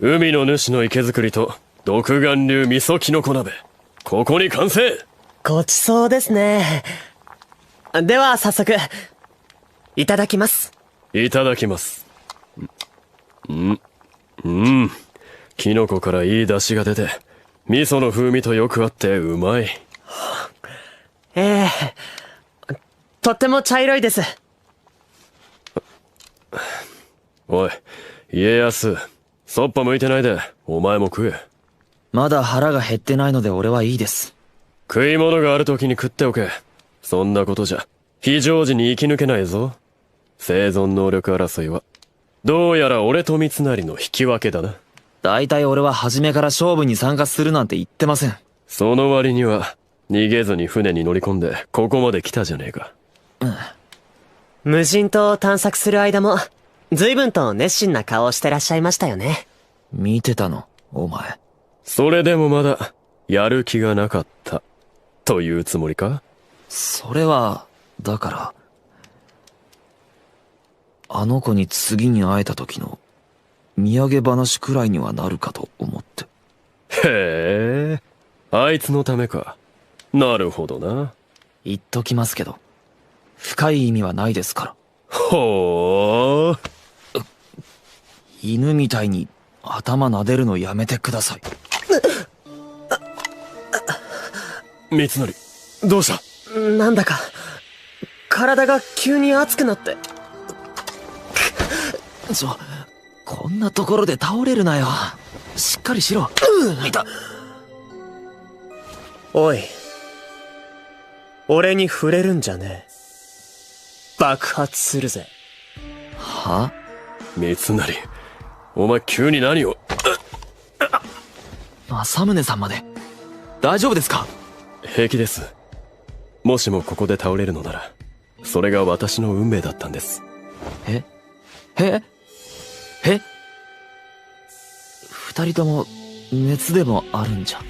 海の主の池作りと独眼流味噌キノコ鍋、ここに完成。ごちそうですね。では早速いただきます。いただきます。キノコからいい出汁が出て味噌の風味とよく合ってうまい。とっても茶色いです。おい家康、そっぱ向いてないでお前も食え。まだ腹が減ってないので俺はいいです。食い物がある時に食っておけ。そんなことじゃ非常時に生き抜けないぞ。生存能力争いはどうやら俺と三成の引き分けだな。だいたい俺は初めから勝負に参加するなんて言ってません。その割には逃げずに船に乗り込んでここまで来たじゃねえか。無人島を探索する間も随分と熱心な顔をしてらっしゃいましたよね。見てたのお前。それでもまだやる気がなかったというつもりか。それはだからあの子に次に会えた時の土産話くらいにはなるかと思って。へえ、あいつのためか。なるほどな。言っときますけど深い意味はないですから。ほー。犬みたいに頭撫でるのやめてください。三成、どうした？なんだか体が急に熱くなって。こんなところで倒れるなよ。しっかりしろ。痛っ。おい、俺に触れるんじゃねえ。爆発するぜ。は？三成、お前急に何を。政宗さんまで大丈夫ですか？平気です。もしもここで倒れるのならそれが私の運命だったんです。え二人とも熱でもあるんじゃ。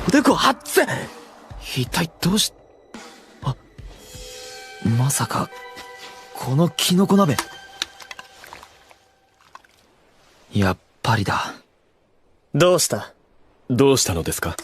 おでこ熱っ。一体どうし。まさかこのキノコ鍋。やっぱりだ。どうした？どうしたのですか？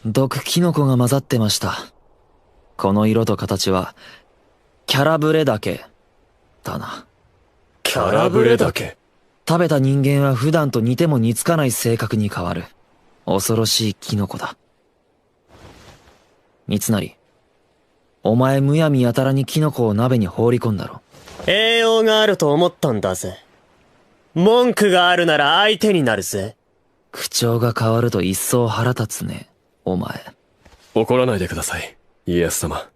毒キノコが混ざってました。この色と形はキャラブレダケだな。キャラブレだけ。食べた人間は普段と似ても似つかない性格に変わる恐ろしいキノコだ。三成、お前むやみやたらにキノコを鍋に放り込んだろ。栄養があると思ったんだぜ。文句があるなら相手になるぜ。口調が変わると一層腹立つねお前。怒らないでください家康様。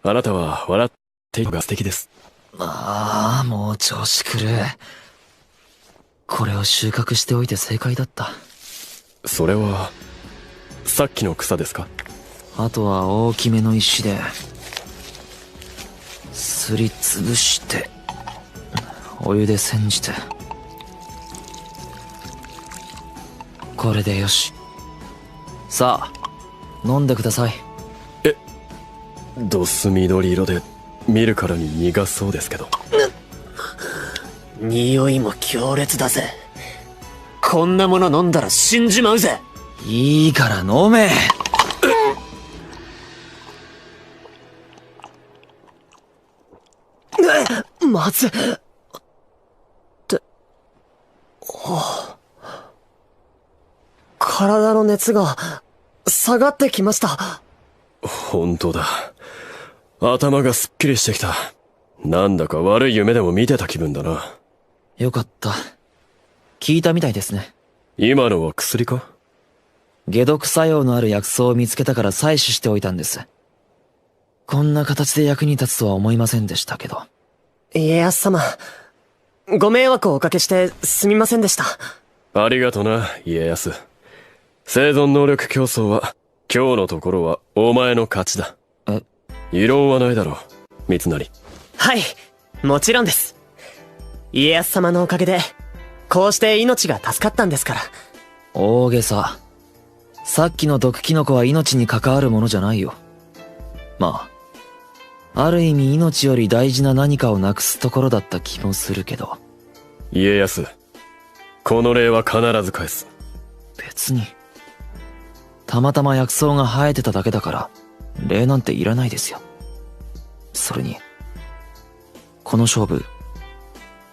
あなたは笑っているのが素敵です。ああ、もう調子狂う。これを収穫しておいて正解だった。それはさっきの草ですか？あとは大きめの石ですりつぶしてお湯で煎じて、これでよし。さあ飲んでください。どす緑色で見るからに苦そうですけど。匂いも強烈だぜ。こんなもの飲んだら死んじまうぜ。いいから飲め。まずって。体の熱が下がってきました。本当だ。頭がすっきりしてきた。なんだか悪い夢でも見てた気分だな。よかった。効いたみたいですね。今のは薬か？解毒作用のある薬草を見つけたから採取しておいたんです。こんな形で役に立つとは思いませんでしたけど。家康様、ご迷惑をおかけしてすみませんでした。ありがとな家康。生存能力競争は今日のところはお前の勝ちだ。異論はないだろう三成。はい、もちろんです。家康様のおかげでこうして命が助かったんですから。大げさ。さっきの毒キノコは命に関わるものじゃないよ。まあある意味命より大事な何かをなくすところだった気もするけど。家康、この礼は必ず返す。別に。たまたま薬草が生えてただけだから、礼なんていらないですよ。それに、この勝負、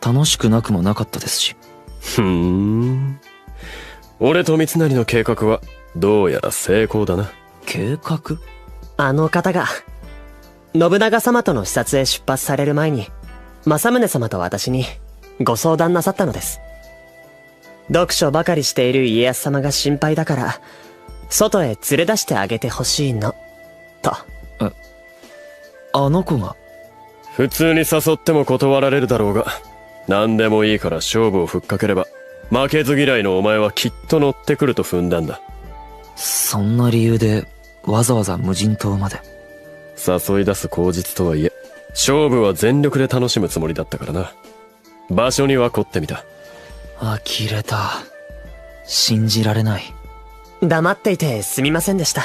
楽しくなくもなかったですし。俺と三成の計画は、どうやら成功だな。計画？あの方が、信長様との視察へ出発される前に、政宗様と私にご相談なさったのです。読書ばかりしている家康様が心配だから、外へ連れ出してあげてほしいの、と。あの子が？普通に誘っても断られるだろうが、何でもいいから勝負をふっかければ、負けず嫌いのお前はきっと乗ってくると踏んだんだ。そんな理由で、わざわざ無人島まで。誘い出す口実とはいえ、勝負は全力で楽しむつもりだったからな。場所には凝ってみた。呆れた。信じられない。黙っていてすみませんでした。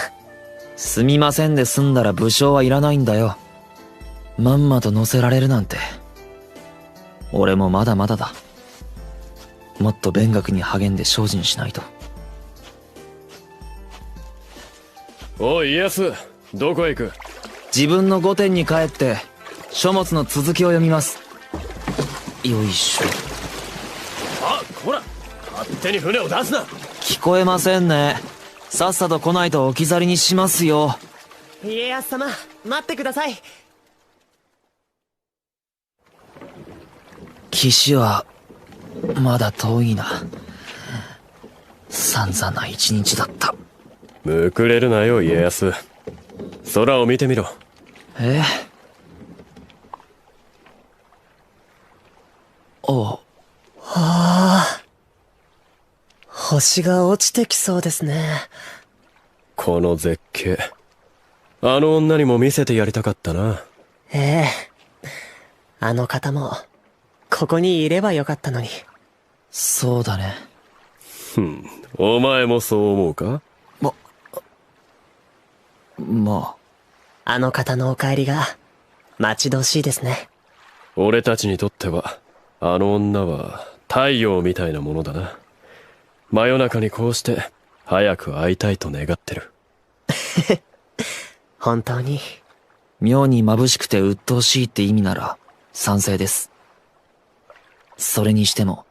すみませんで済んだら武将はいらないんだよ。まんまと乗せられるなんて。俺もまだまだだ。もっと勉学に励んで精進しないと。おい家康、どこへ行く？自分の御殿に帰って書物の続きを読みます。よいしょ。あ、こら、勝手に船を出すな。聞こえませんね。さっさと来ないと置き去りにしますよ。家康様、待ってください。岸はまだ遠いな。散々な一日だった。むくれるなよ家康。空を見てみろ。はあ、星が落ちてきそうですね。この絶景、あの女にも見せてやりたかったな。ええ、あの方もここにいればよかったのに。そうだね。お前もそう思うか？まあ。あの方のお帰りが待ち遠しいですね。俺たちにとっては、あの女は太陽みたいなものだな。真夜中にこうして早く会いたいと願ってる。本当に。妙に眩しくて鬱陶しいって意味なら賛成です。それにしても、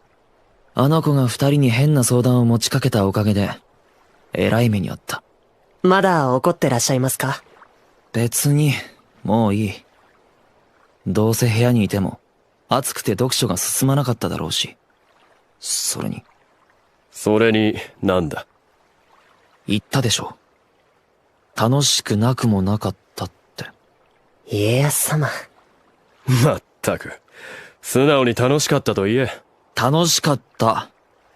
あの子が二人に変な相談を持ちかけたおかげで、えらい目にあった。まだ怒ってらっしゃいますか？別に、もういい。どうせ部屋にいても、暑くて読書が進まなかっただろうし。それになんだ？言ったでしょ。楽しくなくもなかったって。家康様。まったく、素直に楽しかったと言え。楽しかった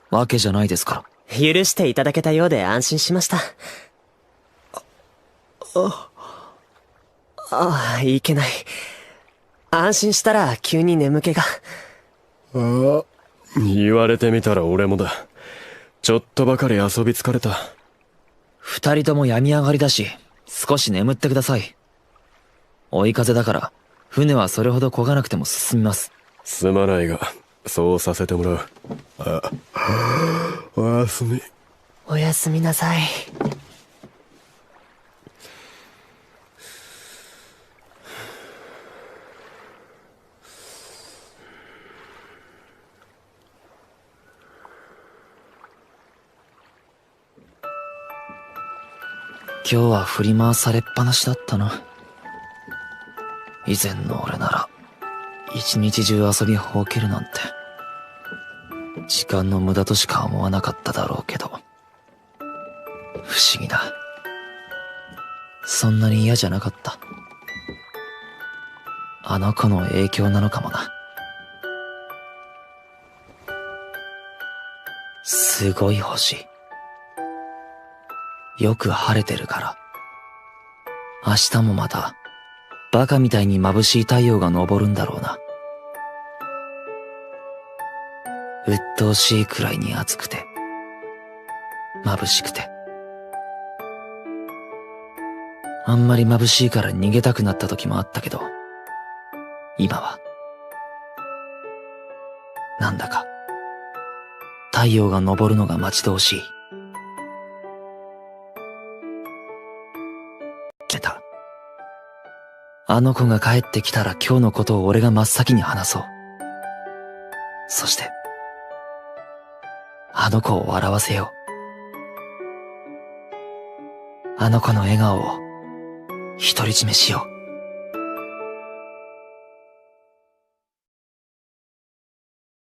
わけじゃないですから。許していただけたようで安心しました。いけない。安心したら急に眠気が。言われてみたら俺もだ。ちょっとばかり遊び疲れた。二人とも病み上がりだし、少し眠ってください。追い風だから、船はそれほど漕がなくても進みます。すまないが、そうさせてもらう。おやすみ。おやすみなさい。今日は振り回されっぱなしだったな。以前の俺なら、一日中遊びほうけるなんて、時間の無駄としか思わなかっただろうけど、不思議だ。そんなに嫌じゃなかった。あの子の影響なのかもな。すごい星。よく晴れてるから。明日もまた、バカみたいに眩しい太陽が昇るんだろうな。鬱陶しいくらいに暑くて、眩しくて。あんまり眩しいから逃げたくなった時もあったけど、今は、なんだか、太陽が昇るのが待ち遠しい。あの子が帰ってきたら今日のことを俺が真っ先に話そう。そして、あの子を笑わせよう。あの子の笑顔を独り占めしよう。